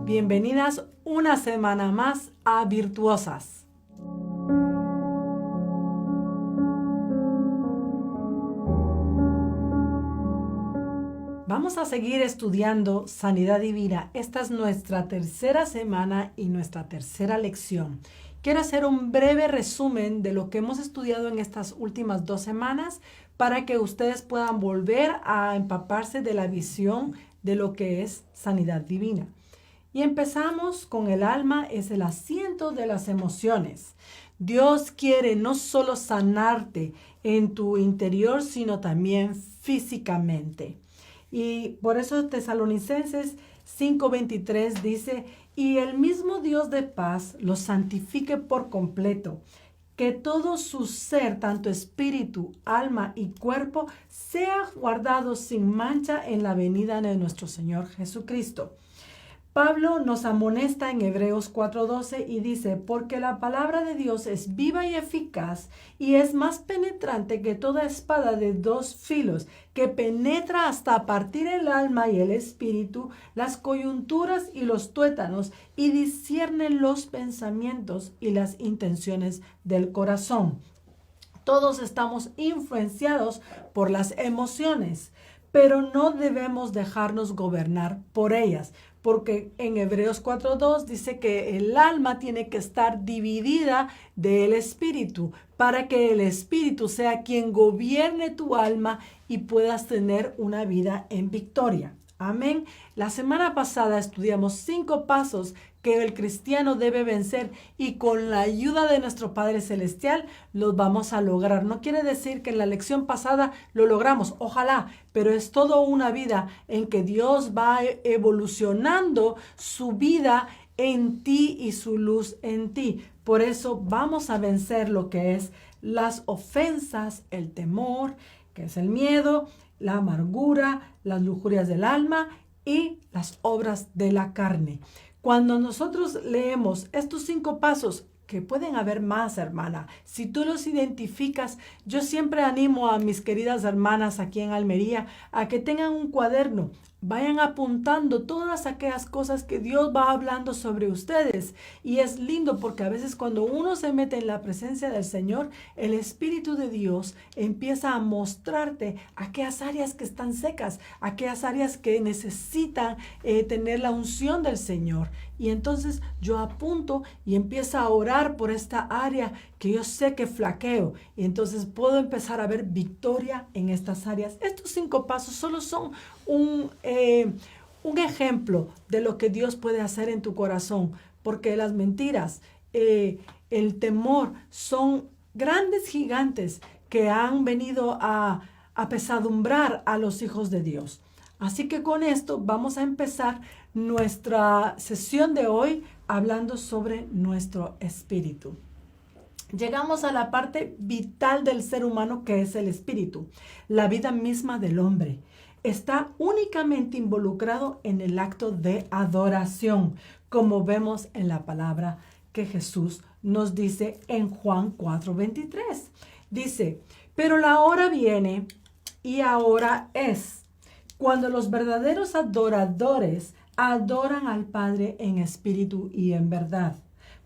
Bienvenidas una semana más a Virtuosas. Vamos a seguir estudiando Sanidad Divina. Esta es nuestra tercera semana y nuestra tercera lección. Quiero hacer un breve resumen de lo que hemos estudiado en estas últimas 2 semanas para que ustedes puedan volver a empaparse de la visión de lo que es sanidad divina. Y empezamos con el alma, es el asiento de las emociones. Dios quiere no solo sanarte en tu interior, sino también físicamente. Y por eso Tesalonicenses 5:23 dice, y el mismo Dios de paz los santifique por completo, que todo su ser, tanto espíritu, alma y cuerpo, sea guardado sin mancha en la venida de nuestro Señor Jesucristo. Pablo nos amonesta en Hebreos 4:12 y dice, porque la palabra de Dios es viva y eficaz y es más penetrante que toda espada de 2 filos, que penetra hasta partir el alma y el espíritu, las coyunturas y los tuétanos, y discierne los pensamientos y las intenciones del corazón. Todos estamos influenciados por las emociones, pero no debemos dejarnos gobernar por ellas, porque en Hebreos 4:2 dice que el alma tiene que estar dividida del espíritu, para que el espíritu sea quien gobierne tu alma y puedas tener una vida en victoria. Amén. La semana pasada estudiamos 5 pasos que el cristiano debe vencer y con la ayuda de nuestro Padre Celestial los vamos a lograr. No quiere decir que en la lección pasada lo logramos, ojalá, pero es toda una vida en que Dios va evolucionando su vida en ti y su luz en ti. Por eso vamos a vencer lo que es las ofensas, el temor, que es el miedo, la amargura, las lujurias del alma y las obras de la carne. Cuando nosotros leemos estos 5 pasos, que pueden haber más, hermana, si tú los identificas, yo siempre animo a mis queridas hermanas aquí en Almería a que tengan un cuaderno. Vayan apuntando todas aquellas cosas que Dios va hablando sobre ustedes. Y es lindo porque a veces cuando uno se mete en la presencia del Señor, el Espíritu de Dios empieza a mostrarte aquellas áreas que están secas, aquellas áreas que necesitan tener la unción del Señor. Y entonces yo apunto y empiezo a orar por esta área que yo sé que flaqueo. Y entonces puedo empezar a ver victoria en estas áreas. Estos 5 pasos solo son un ejemplo de lo que Dios puede hacer en tu corazón. Porque las mentiras, el temor son grandes gigantes que han venido a apesadumbrar a los hijos de Dios. Así que con esto vamos a empezar nuestra sesión de hoy hablando sobre nuestro espíritu. Llegamos a la parte vital del ser humano, que es el espíritu, la vida misma del hombre. Está únicamente involucrado en el acto de adoración, como vemos en la palabra que Jesús nos dice en Juan 4:23. Dice, pero la hora viene y ahora es, cuando los verdaderos adoradores adoran al Padre en espíritu y en verdad.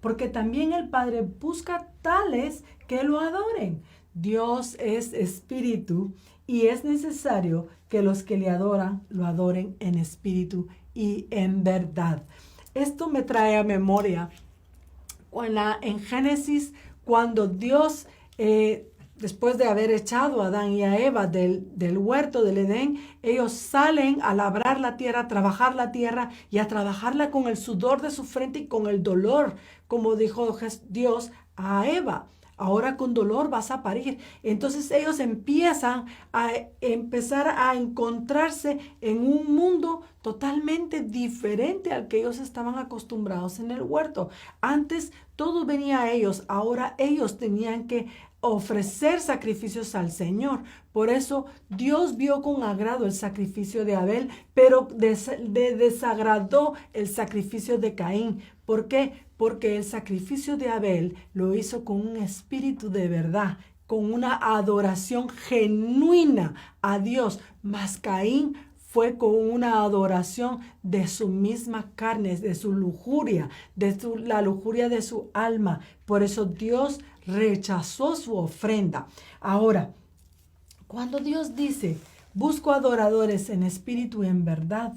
Porque también el Padre busca tales que lo adoren. Dios es espíritu y es necesario que los que le adoran lo adoren en espíritu y en verdad. Esto me trae a memoria en Génesis, cuando Dios después de haber echado a Adán y a Eva del huerto del Edén, ellos salen a labrar la tierra, a trabajar la tierra y a trabajarla con el sudor de su frente y con el dolor, como dijo Dios a Eva. Ahora con dolor vas a parir. Entonces ellos empiezan a encontrarse en un mundo totalmente diferente al que ellos estaban acostumbrados en el huerto. Antes todo venía a ellos, ahora ellos tenían que ofrecer sacrificios al Señor. Por eso Dios vio con agrado el sacrificio de Abel, pero desagradó el sacrificio de Caín. ¿Por qué? Porque el sacrificio de Abel lo hizo con un espíritu de verdad, con una adoración genuina a Dios. Mas Caín fue con una adoración de su misma carne, de su lujuria, la lujuria de su alma. Por eso Dios rechazó su ofrenda. Ahora, cuando Dios dice, busco adoradores en espíritu y en verdad,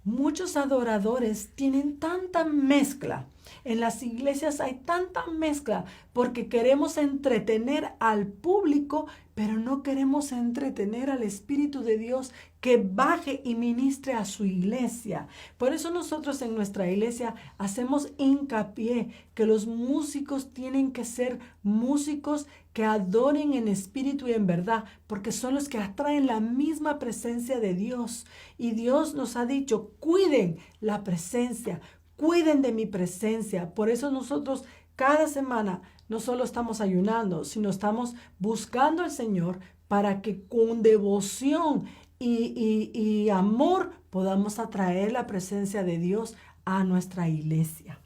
muchos adoradores tienen tanta mezcla. En las iglesias hay tanta mezcla porque queremos entretener al público, pero no queremos entretener al Espíritu de Dios que baje y ministre a su iglesia. Por eso nosotros en nuestra iglesia hacemos hincapié que los músicos tienen que ser músicos que adoren en espíritu y en verdad, porque son los que atraen la misma presencia de Dios. Y Dios nos ha dicho, cuiden la presencia, cuiden de mi presencia. Por eso nosotros cada semana no solo estamos ayunando, sino estamos buscando al Señor para que con devoción y amor podamos atraer la presencia de Dios a nuestra iglesia.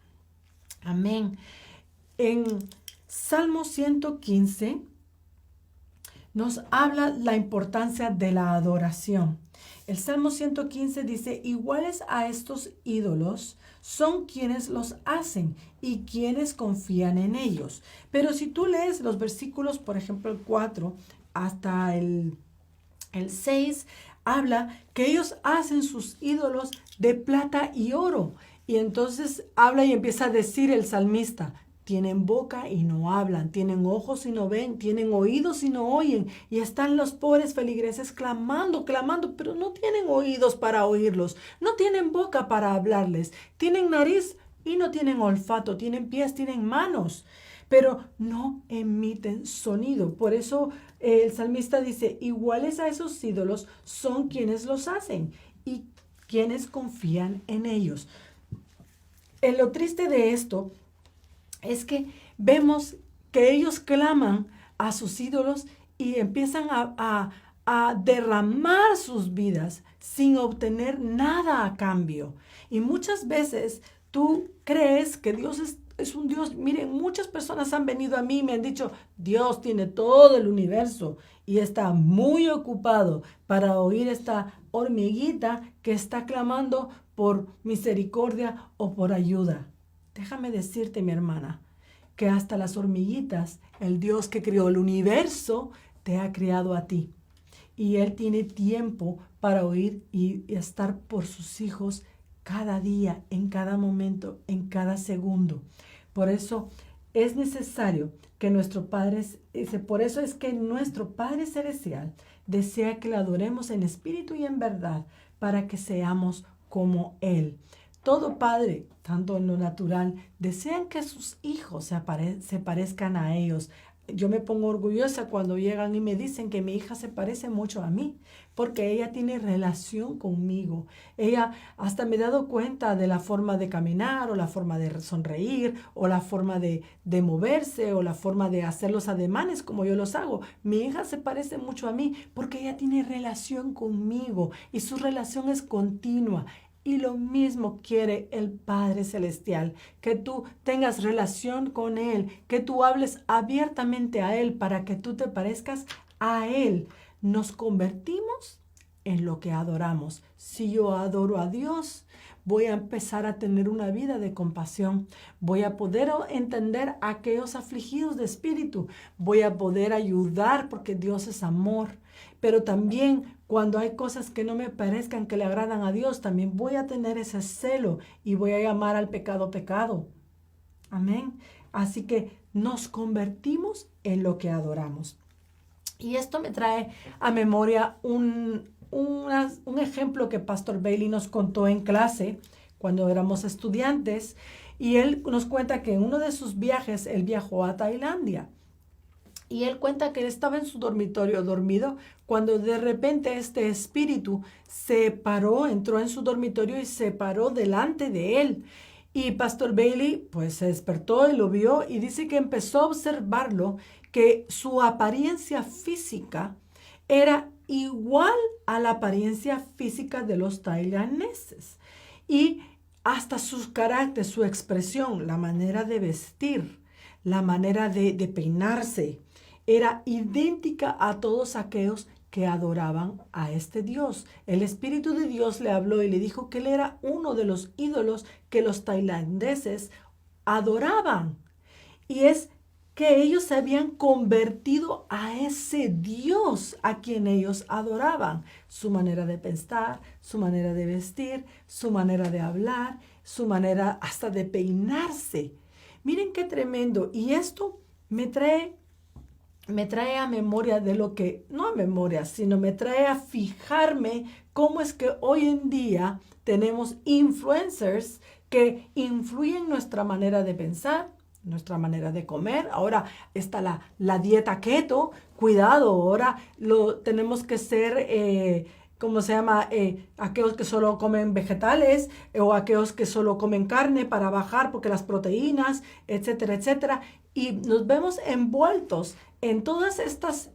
Amén. En Salmo 115 nos habla la importancia de la adoración. El Salmo 115 dice, iguales a estos ídolos son quienes los hacen y quienes confían en ellos. Pero si tú lees los versículos, por ejemplo, el 4 hasta el 6, habla que ellos hacen sus ídolos de plata y oro. Y entonces habla y empieza a decir el salmista, tienen boca y no hablan, tienen ojos y no ven, tienen oídos y no oyen. Y están los pobres feligreses clamando, pero no tienen oídos para oírlos, no tienen boca para hablarles, tienen nariz y no tienen olfato, tienen pies, tienen manos, pero no emiten sonido. Por eso el salmista dice, iguales a esos ídolos son quienes los hacen y quienes confían en ellos. Lo triste de esto es que vemos que ellos claman a sus ídolos y empiezan a derramar sus vidas sin obtener nada a cambio. Y muchas veces tú crees que Dios es un Dios. Miren, muchas personas han venido a mí y me han dicho, Dios tiene todo el universo y está muy ocupado para oír esta hormiguita que está clamando por misericordia o por ayuda. Déjame decirte, mi hermana, que hasta las hormiguitas, el Dios que creó el universo, te ha creado a ti. Y Él tiene tiempo para oír y estar por sus hijos cada día, en cada momento, en cada segundo. Por eso es necesario que nuestro Padre Celestial desea que le adoremos en espíritu y en verdad para que seamos como Él. Todo padre, tanto en lo natural, desean que sus hijos se parezcan a ellos. Yo me pongo orgullosa cuando llegan y me dicen que mi hija se parece mucho a mí, porque ella tiene relación conmigo. Ella hasta me he dado cuenta de la forma de caminar, o la forma de sonreír, o la forma de moverse, o la forma de hacer los ademanes como yo los hago. Mi hija se parece mucho a mí porque ella tiene relación conmigo y su relación es continua. Y lo mismo quiere el Padre Celestial, que tú tengas relación con Él, que tú hables abiertamente a Él para que tú te parezcas a Él. Nos convertimos en lo que adoramos. Si yo adoro a Dios, voy a empezar a tener una vida de compasión. Voy a poder entender a aquellos afligidos de espíritu. Voy a poder ayudar porque Dios es amor. Pero también cuando hay cosas que no me parezcan que le agradan a Dios, también voy a tener ese celo y voy a llamar al pecado pecado. Amén. Así que nos convertimos en lo que adoramos. Y esto me trae a memoria un ejemplo que Pastor Bailey nos contó en clase cuando éramos estudiantes. Y él nos cuenta que en uno de sus viajes, él viajó a Tailandia. Y él cuenta que él estaba en su dormitorio dormido cuando de repente este espíritu se paró, entró en su dormitorio y se paró delante de él. Y Pastor Bailey pues se despertó y lo vio y dice que empezó a observarlo, que su apariencia física era igual a la apariencia física de los tailandeses. Y hasta su carácter, su expresión, la manera de vestir, la manera de peinarse, era idéntica a todos aquellos que adoraban a este Dios. El Espíritu de Dios le habló y le dijo que él era uno de los ídolos que los tailandeses adoraban. Y es que ellos se habían convertido a ese Dios a quien ellos adoraban. Su manera de pensar, su manera de vestir, su manera de hablar, su manera hasta de peinarse. Miren qué tremendo. Y esto me trae a memoria de lo que, no a memoria, sino me trae a fijarme cómo es que hoy en día tenemos influencers que influyen nuestra manera de pensar, nuestra manera de comer. Ahora está la dieta keto. Cuidado, ahora tenemos que ser, ¿cómo se llama? Aquellos que solo comen vegetales o aquellos que solo comen carne para bajar porque las proteínas, etcétera, etcétera. Y nos vemos envueltos en todas estas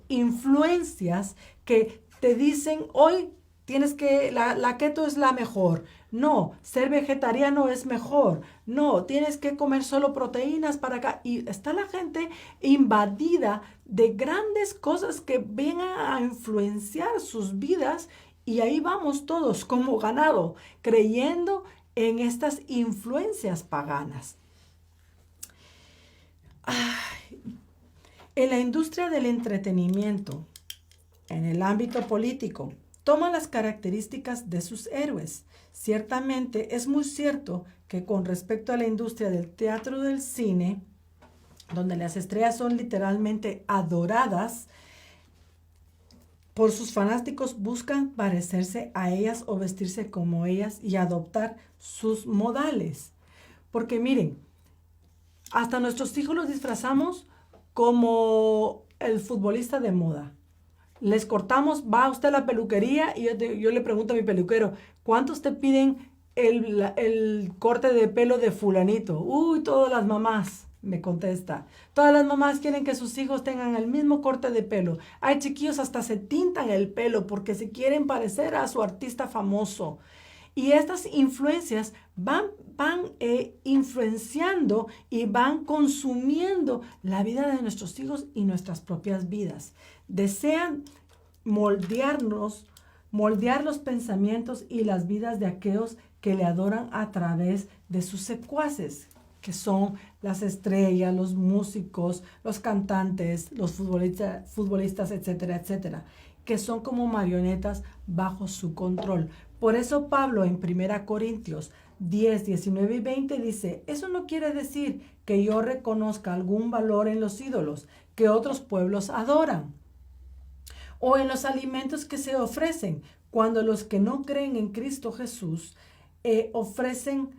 influencias que te dicen hoy tienes que, la keto es la mejor. No, ser vegetariano es mejor. No, tienes que comer solo proteínas para acá. Y está la gente invadida de grandes cosas que vienen a influenciar sus vidas. Y ahí vamos todos como ganado, creyendo en estas influencias paganas. En la industria del entretenimiento, en el ámbito político, toma las características de sus héroes. Ciertamente es muy cierto que con respecto a la industria del teatro del cine, donde las estrellas son literalmente adoradas, por sus fanáticos buscan parecerse a ellas o vestirse como ellas y adoptar sus modales. Porque miren, hasta nuestros hijos los disfrazamos como el futbolista de moda. Les cortamos, va usted a la peluquería y yo le pregunto a mi peluquero, ¿cuántos te piden el corte de pelo de fulanito? Uy, todas las mamás, me contesta. Todas las mamás quieren que sus hijos tengan el mismo corte de pelo. Hay chiquillos hasta se tintan el pelo porque se quieren parecer a su artista famoso. Y estas influencias van influenciando y van consumiendo la vida de nuestros hijos y nuestras propias vidas. Desean moldear los pensamientos y las vidas de aquellos que le adoran a través de sus secuaces, que son las estrellas, los músicos, los cantantes, los futbolistas, etcétera, etcétera, que son como marionetas bajo su control. Por eso Pablo en 1 Corintios 10, 19 y 20 dice, eso no quiere decir que yo reconozca algún valor en los ídolos que otros pueblos adoran o en los alimentos que se ofrecen, cuando los que no creen en Cristo Jesús ofrecen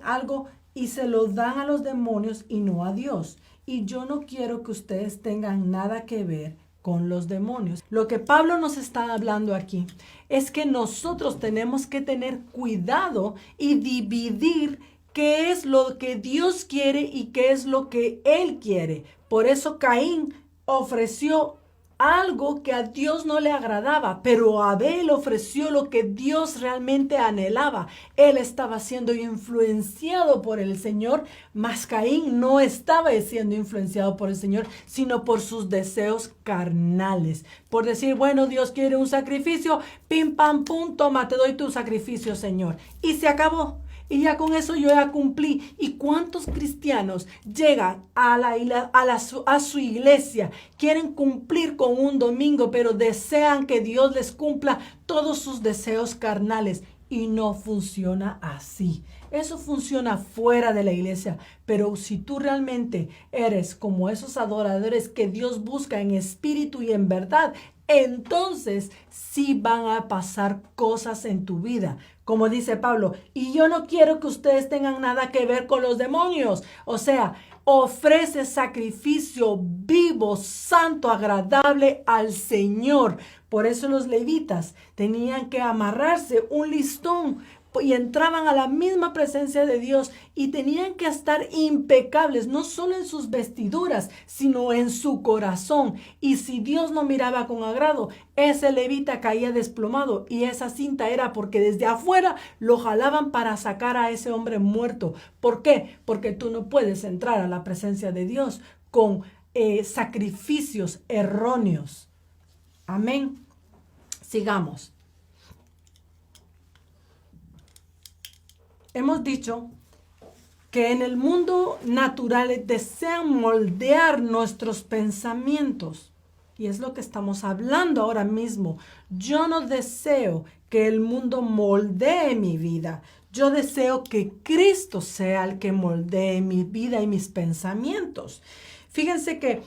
algo y se lo dan a los demonios y no a Dios. Y yo no quiero que ustedes tengan nada que ver con los demonios. Lo que Pablo nos está hablando aquí es que nosotros tenemos que tener cuidado y dividir qué es lo que Dios quiere y qué es lo que Él quiere. Por eso Caín ofreció algo que a Dios no le agradaba, pero Abel ofreció lo que Dios realmente anhelaba. Él estaba siendo influenciado por el Señor, mas Caín no estaba siendo influenciado por el Señor, sino por sus deseos carnales. Por decir, bueno, Dios quiere un sacrificio, pim, pam, pum, toma, te doy tu sacrificio, Señor. Y se acabó. Y ya con eso yo ya cumplí. ¿Y cuántos cristianos llegan a su iglesia, quieren cumplir con un domingo, pero desean que Dios les cumpla todos sus deseos carnales? Y no funciona así. Eso funciona fuera de la iglesia. Pero si tú realmente eres como esos adoradores que Dios busca en espíritu y en verdad, entonces sí van a pasar cosas en tu vida. Como dice Pablo, y yo no quiero que ustedes tengan nada que ver con los demonios. O sea, ofrece sacrificio vivo, santo, agradable al Señor. Por eso los levitas tenían que amarrarse un listón y entraban a la misma presencia de Dios y tenían que estar impecables, no solo en sus vestiduras, sino en su corazón. Y si Dios no miraba con agrado, ese levita caía desplomado, y esa cinta era porque desde afuera lo jalaban para sacar a ese hombre muerto. ¿Por qué? Porque tú no puedes entrar a la presencia de Dios con sacrificios erróneos. Amén. Sigamos. Hemos dicho que en el mundo natural desean moldear nuestros pensamientos. Y es lo que estamos hablando ahora mismo. Yo no deseo que el mundo moldee mi vida. Yo deseo que Cristo sea el que moldee mi vida y mis pensamientos. Fíjense que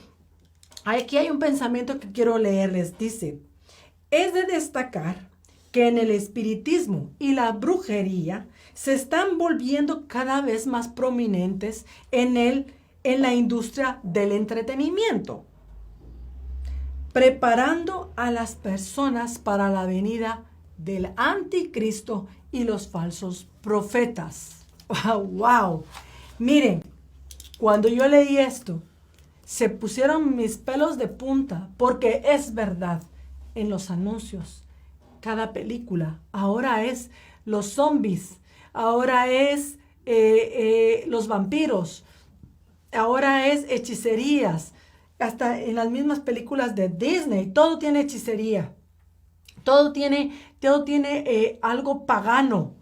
aquí hay un pensamiento que quiero leerles. Dice, es de destacar que en el espiritismo y la brujería se están volviendo cada vez más prominentes en la industria del entretenimiento, preparando a las personas para la venida del anticristo y los falsos profetas. ¡Wow! Miren, cuando yo leí esto, se pusieron mis pelos de punta, porque es verdad, en los anuncios, cada película, ahora es los zombies, ahora es los vampiros, ahora es hechicerías, hasta en las mismas películas de Disney, todo tiene hechicería, todo tiene algo pagano,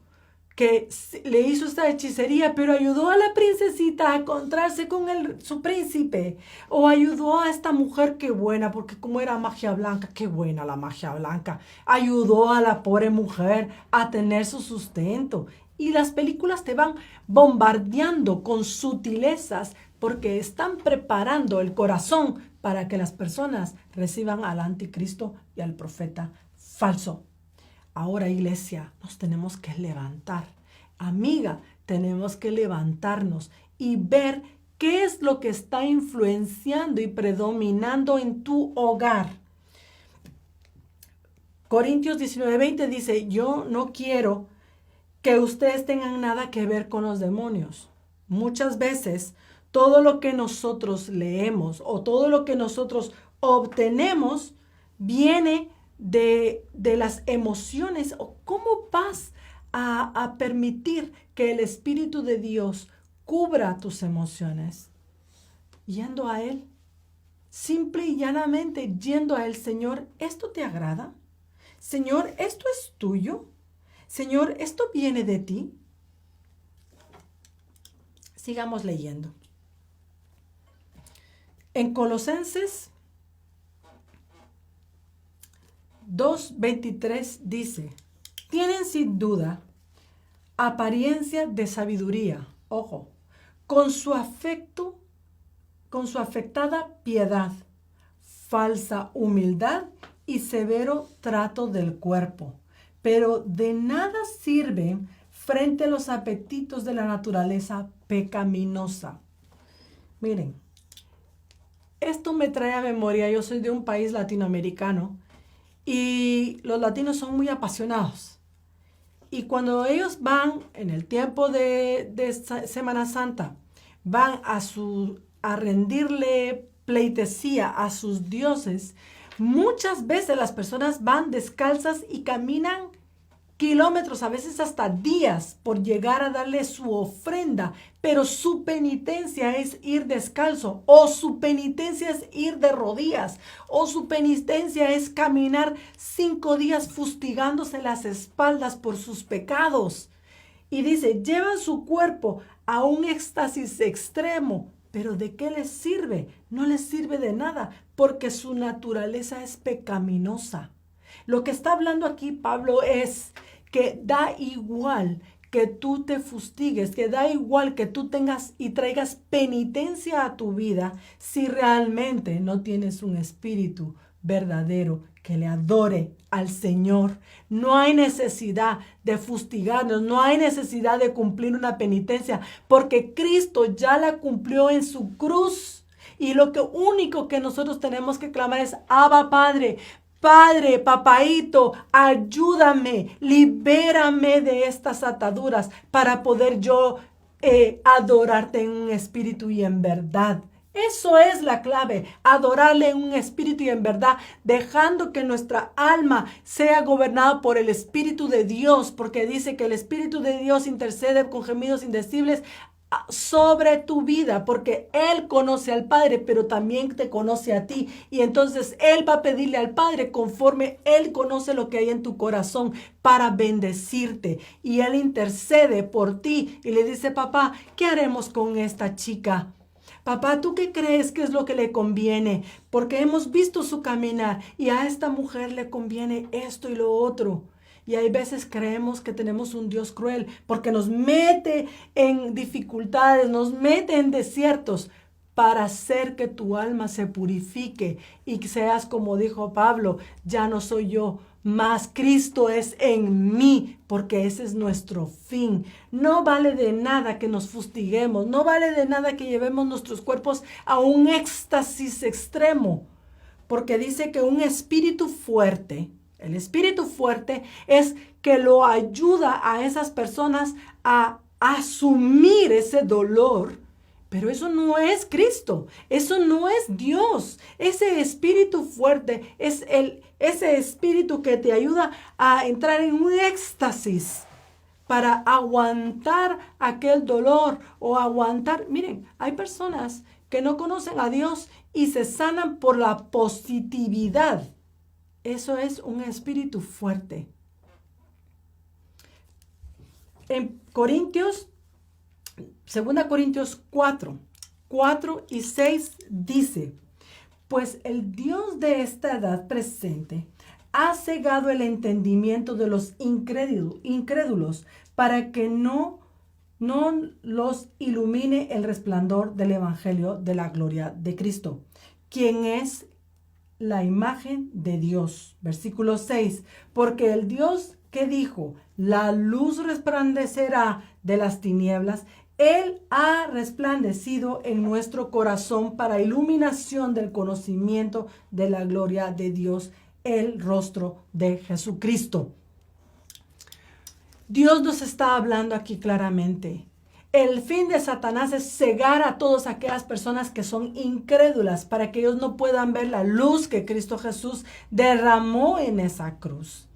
que le hizo esta hechicería, pero ayudó a la princesita a encontrarse con su príncipe, o ayudó a esta mujer, qué buena, porque como era magia blanca, qué buena la magia blanca, ayudó a la pobre mujer a tener su sustento. Y las películas te van bombardeando con sutilezas porque están preparando el corazón para que las personas reciban al anticristo y al profeta falso. Ahora, iglesia, nos tenemos que levantar. Amiga, tenemos que levantarnos y ver qué es lo que está influenciando y predominando en tu hogar. Corintios 19:20 dice, yo no quiero que ustedes tengan nada que ver con los demonios. Muchas veces, todo lo que nosotros leemos o todo lo que nosotros obtenemos viene de las emociones. O cómo vas a permitir que el Espíritu de Dios cubra tus emociones. Yendo a Él, simple y llanamente yendo a Él. Señor, ¿esto te agrada? Señor, ¿esto es tuyo? Señor, ¿esto viene de ti? Sigamos leyendo. En Colosenses 2:23 dice, tienen sin duda apariencia de sabiduría, ojo, con su afectada piedad, falsa humildad y severo trato del cuerpo, pero de nada sirven frente a los apetitos de la naturaleza pecaminosa. Miren, esto me trae a memoria, yo soy de un país latinoamericano y los latinos son muy apasionados. Y cuando ellos van en el tiempo de Semana Santa, van a rendirle pleitesía a sus dioses, muchas veces las personas van descalzas y caminan kilómetros, a veces hasta días, por llegar a darle su ofrenda, pero su penitencia es ir descalzo, o su penitencia es ir de rodillas, o su penitencia es caminar 5 días fustigándose las espaldas por sus pecados. Y dice, llevan su cuerpo a un éxtasis extremo, pero ¿de qué les sirve? No les sirve de nada, porque su naturaleza es pecaminosa. Lo que está hablando aquí Pablo es que da igual que tú te fustigues, que da igual que tú tengas y traigas penitencia a tu vida si realmente no tienes un espíritu verdadero que le adore al Señor. No hay necesidad de fustigarnos, no hay necesidad de cumplir una penitencia, porque Cristo ya la cumplió en su cruz. Y lo único que nosotros tenemos que clamar es, Abba Padre, Padre, papaíto, ayúdame, libérame de estas ataduras para poder yo adorarte en un espíritu y en verdad. Eso es la clave, adorarle en un espíritu y en verdad, dejando que nuestra alma sea gobernada por el Espíritu de Dios, porque dice que el Espíritu de Dios intercede con gemidos indecibles sobre tu vida, porque Él conoce al Padre, pero también te conoce a ti. Y entonces Él va a pedirle al Padre conforme Él conoce lo que hay en tu corazón para bendecirte. Y Él intercede por ti y le dice, papá, ¿qué haremos con esta chica? Papá, ¿tú qué crees que es lo que le conviene? Porque hemos visto su caminar y a esta mujer le conviene esto y lo otro. Y hay veces creemos que tenemos un Dios cruel porque nos mete en dificultades, nos mete en desiertos para hacer que tu alma se purifique y que seas como dijo Pablo, ya no soy yo, mas Cristo es en mí, porque ese es nuestro fin. No vale de nada que nos fustiguemos, no vale de nada que llevemos nuestros cuerpos a un éxtasis extremo, porque dice que un espíritu fuerte, el espíritu fuerte es que lo ayuda a esas personas a asumir ese dolor. Pero eso no es Cristo, eso no es Dios. Ese espíritu fuerte es ese espíritu que te ayuda a entrar en un éxtasis para aguantar aquel dolor o aguantar. Miren, hay personas que no conocen a Dios y se sanan por la positividad. Eso es un espíritu fuerte. En Corintios 2 Corintios 4 y 6 dice, pues el Dios de esta edad presente ha cegado el entendimiento de los incrédulos para que no los ilumine el resplandor del evangelio de la gloria de Cristo, quien es la imagen de Dios. Versículo 6, porque el Dios que dijo, la luz resplandecerá de las tinieblas, Él ha resplandecido en nuestro corazón para iluminación del conocimiento de la gloria de Dios, el rostro de Jesucristo. Dios nos está hablando aquí claramente. El fin de Satanás es cegar a todas aquellas personas que son incrédulas para que ellos no puedan ver la luz que Cristo Jesús derramó en esa cruz.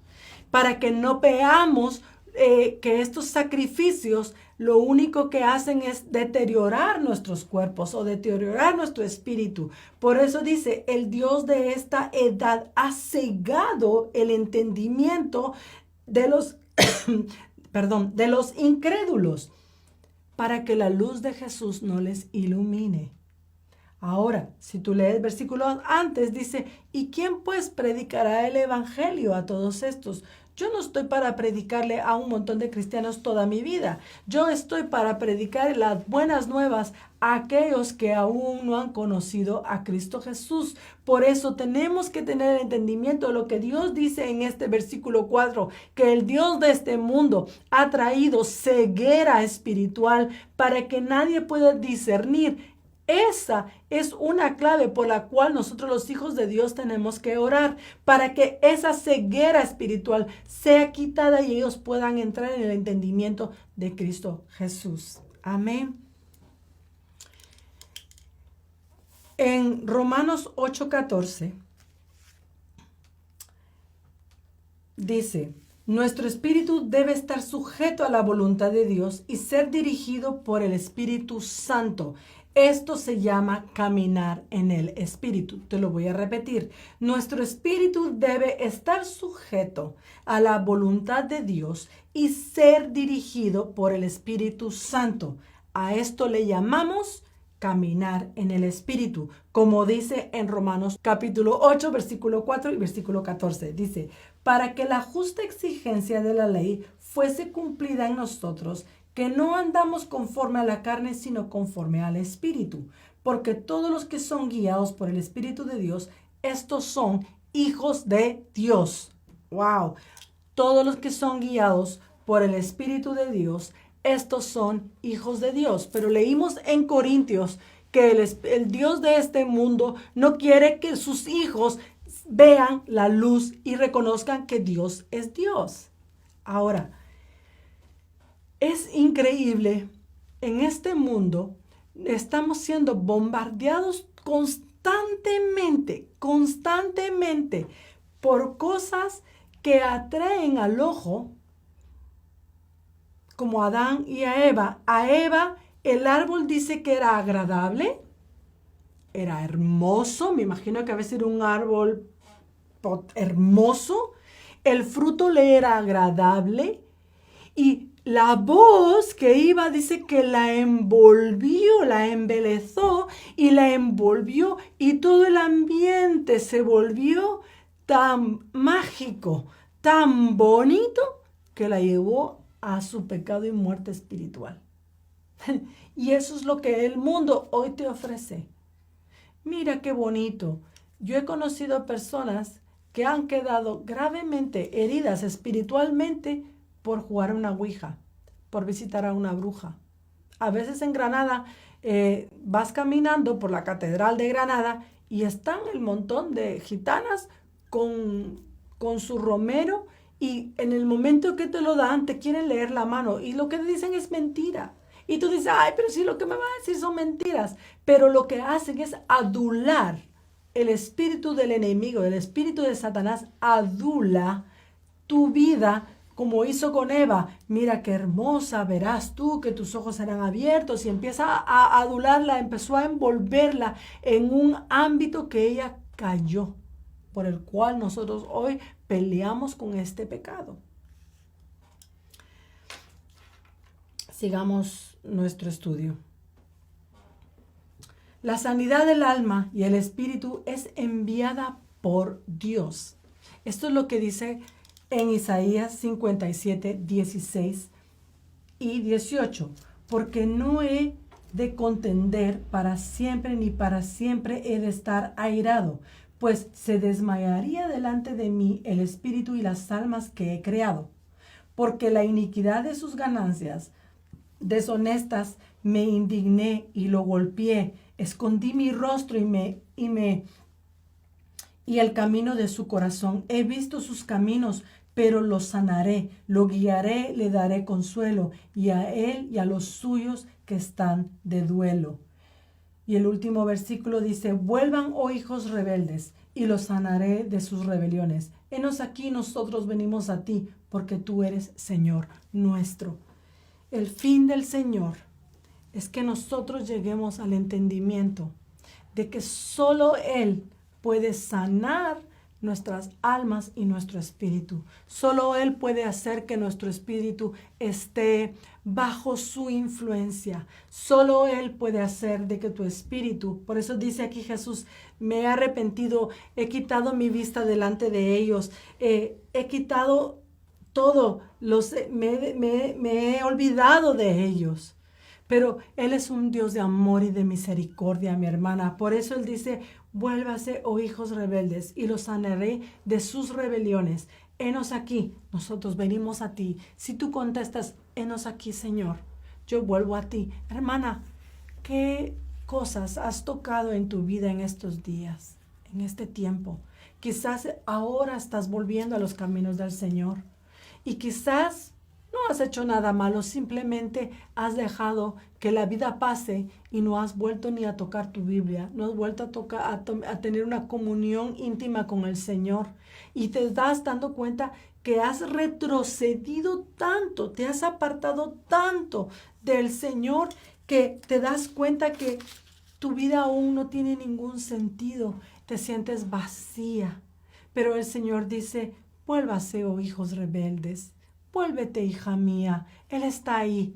Para que no veamos que estos sacrificios lo único que hacen es deteriorar nuestros cuerpos o deteriorar nuestro espíritu. Por eso dice, el Dios de esta edad ha cegado el entendimiento de los, de los incrédulos para que la luz de Jesús no les ilumine. Ahora, si tú lees versículos antes, dice, ¿y quién pues predicará el evangelio a todos estos? Yo no estoy para predicarle a un montón de cristianos toda mi vida. Yo estoy para predicar las buenas nuevas a aquellos que aún no han conocido a Cristo Jesús. Por eso tenemos que tener entendimiento de lo que Dios dice en este versículo 4, que el Dios de este mundo ha traído ceguera espiritual para que nadie pueda discernir. Esa es una clave por la cual nosotros los hijos de Dios tenemos que orar, para que esa ceguera espiritual sea quitada y ellos puedan entrar en el entendimiento de Cristo Jesús. Amén. En Romanos 8:14 dice, nuestro espíritu debe estar sujeto a la voluntad de Dios y ser dirigido por el Espíritu Santo. Esto se llama caminar en el Espíritu. Te lo voy a repetir. Nuestro espíritu debe estar sujeto a la voluntad de Dios y ser dirigido por el Espíritu Santo. A esto le llamamos caminar en el Espíritu, como dice en Romanos capítulo 8, versículo 4 y versículo 14. Dice, para que la justa exigencia de la ley fuese cumplida en nosotros, que no andamos conforme a la carne, sino conforme al Espíritu. Porque todos los que son guiados por el Espíritu de Dios, estos son hijos de Dios. ¡Wow! Todos los que son guiados por el Espíritu de Dios, estos son hijos de Dios. Pero leímos en Corintios que el Dios de este mundo no quiere que sus hijos vean la luz y reconozcan que Dios es Dios. Ahora, es increíble, en este mundo estamos siendo bombardeados constantemente por cosas que atraen al ojo, como a Adán y a Eva. A Eva El árbol dice que era agradable, era hermoso, me imagino que a veces era un árbol hermoso, el fruto le era agradable y la voz que iba dice que la envolvió, la embelezó y la envolvió y todo el ambiente se volvió tan mágico, tan bonito que la llevó a su pecado y muerte espiritual. Y eso es lo que el mundo hoy te ofrece. Mira qué bonito. Yo he conocido personas que han quedado gravemente heridas espiritualmente por jugar a una ouija, por visitar a una bruja. A veces en Granada vas caminando por la Catedral de Granada y están el montón de gitanas con su romero y en el momento que te lo dan te quieren leer la mano y lo que te dicen es mentira. Y tú dices, ay, pero si lo que me van a decir son mentiras. Pero lo que hacen es adular el espíritu del enemigo, el espíritu de Satanás adula tu vida como hizo con Eva. Mira qué hermosa, verás tú que tus ojos serán abiertos y empieza a adularla, empezó a envolverla en un ámbito que ella cayó, por el cual nosotros hoy peleamos con este pecado. Sigamos nuestro estudio. La sanidad del alma y el espíritu es enviada por Dios. Esto es lo que dice en Isaías 57, 16 y 18. Porque no he de contender para siempre, ni para siempre he de estar airado, pues se desmayaría delante de mí el espíritu y las almas que he creado. Porque la iniquidad de sus ganancias deshonestas me indigné y lo golpeé, escondí mi rostro y el camino de su corazón. He visto sus caminos, pero lo sanaré, lo guiaré, le daré consuelo, y a él y a los suyos que están de duelo. Y el último versículo dice, vuelvan, oh hijos rebeldes, y los sanaré de sus rebeliones. Henos aquí, nosotros venimos a ti, porque tú eres Señor nuestro. El fin del Señor es que nosotros lleguemos al entendimiento de que solo Él puede sanar nuestras almas y nuestro espíritu. Solo Él puede hacer que nuestro espíritu esté bajo su influencia. Solo Él puede hacer de que tu espíritu, por eso dice aquí Jesús, me he arrepentido, he quitado mi vista delante de ellos, he quitado todo, me he olvidado de ellos. Pero Él es un Dios de amor y de misericordia, mi hermana. Por eso Él dice, vuélvase, oh hijos rebeldes, y los sanaré de sus rebeliones. Henos aquí, nosotros venimos a ti. Si tú contestas, henos aquí, Señor, yo vuelvo a ti. Hermana, ¿qué cosas has tocado en tu vida en estos días, en este tiempo? Quizás ahora estás volviendo a los caminos del Señor. Y quizás no has hecho nada malo, simplemente has dejado que la vida pase y no has vuelto ni a tocar tu Biblia, no has vuelto a tener una comunión íntima con el Señor. Y te estás dando cuenta que has retrocedido tanto, te has apartado tanto del Señor que te das cuenta que tu vida aún no tiene ningún sentido, te sientes vacía. Pero el Señor dice, vuélvase, oh hijos rebeldes, vuélvete, hija mía, Él está ahí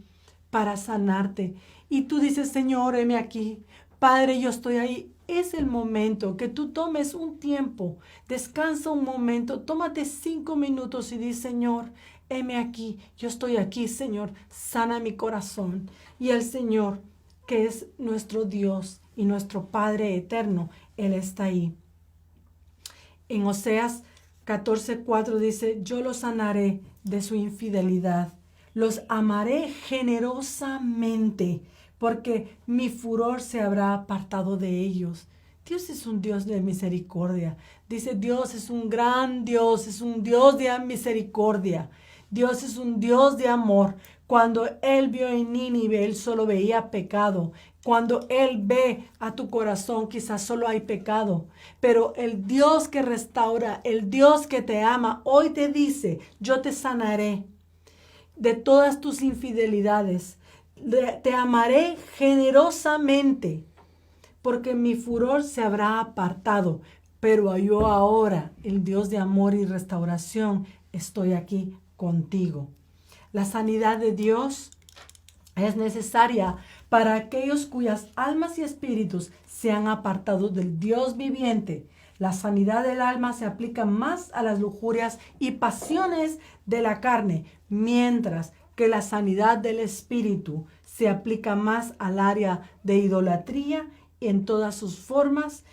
para sanarte. Y tú dices, Señor, heme aquí, Padre, yo estoy ahí. Es el momento que tú tomes un tiempo, descansa un momento, tómate 5 minutos y di, Señor, heme aquí, yo estoy aquí, Señor, sana mi corazón. Y el Señor, que es nuestro Dios y nuestro Padre eterno, Él está ahí. En Oseas 14:4 dice, yo los sanaré de su infidelidad, los amaré generosamente, porque mi furor se habrá apartado de ellos. Dios es un Dios de misericordia. Dice, Dios es un gran Dios, es un Dios de misericordia. Dios es un Dios de amor. Cuando Él vio en Nínive, Él solo veía pecado. Cuando Él ve a tu corazón, quizás solo hay pecado. Pero el Dios que restaura, el Dios que te ama, hoy te dice, yo te sanaré de todas tus infidelidades. te amaré generosamente, porque mi furor se habrá apartado. Pero yo ahora, el Dios de amor y restauración, estoy aquí contigo. La sanidad de Dios es necesaria para aquellos cuyas almas y espíritus se han apartado del Dios viviente. La sanidad del alma se aplica más a las lujurias y pasiones de la carne, mientras que la sanidad del espíritu se aplica más al área de idolatría en todas sus formas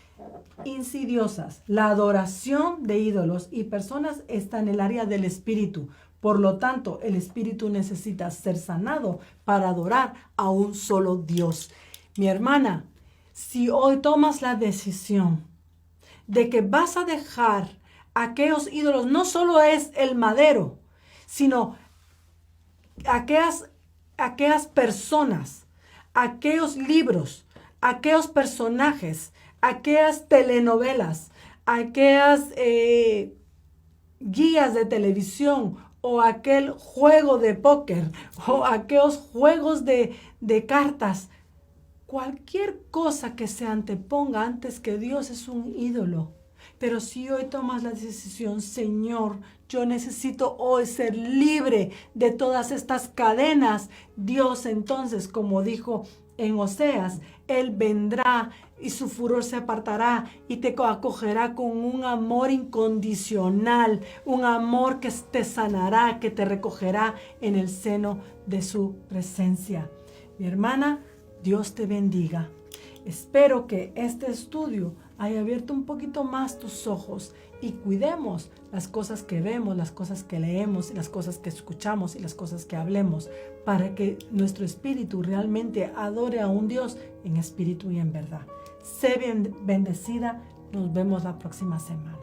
insidiosas. La adoración de ídolos y personas está en el área del espíritu. Por lo tanto, el espíritu necesita ser sanado para adorar a un solo Dios. Mi hermana, si hoy tomas la decisión de que vas a dejar aquellos ídolos, no solo es el madero, sino aquellas personas, aquellos libros, aquellos personajes, aquellas telenovelas, aquellas guías de televisión o aquel juego de póker o aquellos juegos de cartas. Cualquier cosa que se anteponga antes que Dios es un ídolo. Pero si hoy tomas la decisión, Señor, yo necesito hoy ser libre de todas estas cadenas, Dios entonces, como dijo en Oseas, Él vendrá y su furor se apartará y te acogerá con un amor incondicional, un amor que te sanará, que te recogerá en el seno de su presencia. Mi hermana, Dios te bendiga. Espero que este estudio haya abierto un poquito más tus ojos y cuidemos las cosas que vemos, las cosas que leemos, las cosas que escuchamos y las cosas que hablemos para que nuestro espíritu realmente adore a un Dios en espíritu y en verdad. Sé bendecida. Nos vemos la próxima semana.